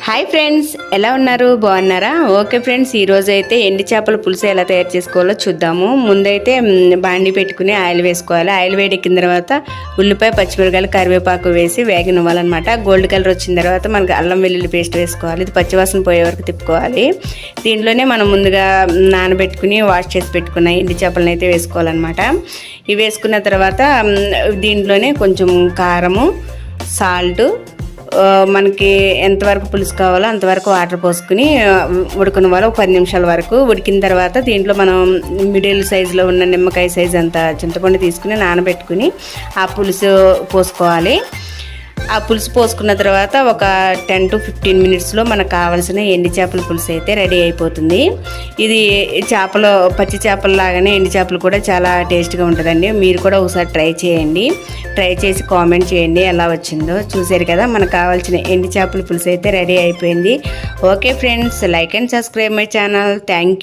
Hi friends, ఎలా ఉన్నారు? బాగున్నారా? ఓకే ఫ్రెండ్స్, ఈరోజు అయితే ఎండి చేపల పులుసు ఎలా తయారు చేసుకోవాలో చూద్దాము. ముందైతే బాండి పెట్టుకుని ఆయిల్ వేసుకోవాలి. ఆయిల్ వేడెక్కిన తర్వాత ఉల్లిపాయ, పచ్చిమిరపకాయలు, కరివేపాకు వేసి వేగనివ్వాలన్నమాట. గోల్డ్ కలర్ వచ్చిన తర్వాత మనకి అల్లం వెల్లుల్లి పేస్ట్ వేసుకోవాలి. ఇది పచ్చివాసన పోయే వరకు తిప్పుకోవాలి. దీంట్లోనే మనం ముందుగా నానబెట్టుకుని వాష్ చేసి పెట్టుకున్న ఎండి చేపలను అయితే వేసుకోవాలన్నమాట. ఇవి వేసుకున్న తర్వాత దీంట్లోనే కొంచెం కారము, సాల్ట్, మనకి ఎంతవరకు పులుసు కావాలో అంతవరకు వాటర్ పోసుకుని ఉడకని వాళ్ళు 10 నిమిషాల వరకు ఉడికిన తర్వాత దీంట్లో మనం మిడిల్ సైజులో ఉన్న నిమ్మకాయ సైజు అంత చింతపండు తీసుకుని నానబెట్టుకుని ఆ పులుసు పోసుకోవాలి. ఆ పులుసు పోసుకున్న తర్వాత ఒక 10 to 15 మినిట్స్లో మనకు కావాల్సిన ఎండి చేపల పులుసు అయితే రెడీ అయిపోతుంది. ఇది చేపలు, పచ్చి చేపల లాగానే ఎండి చేపలు కూడా చాలా టేస్ట్గా ఉంటుందండి. మీరు కూడా ఒకసారి ట్రై చేయండి. ట్రై చేసి కామెంట్ చేయండి ఎలా వచ్చిందో. చూసారు కదా, మనకు కావాల్సిన ఎండి చేపల పులుసు అయితే రెడీ అయిపోయింది. Okay friends, like and subscribe my channel. Thank you.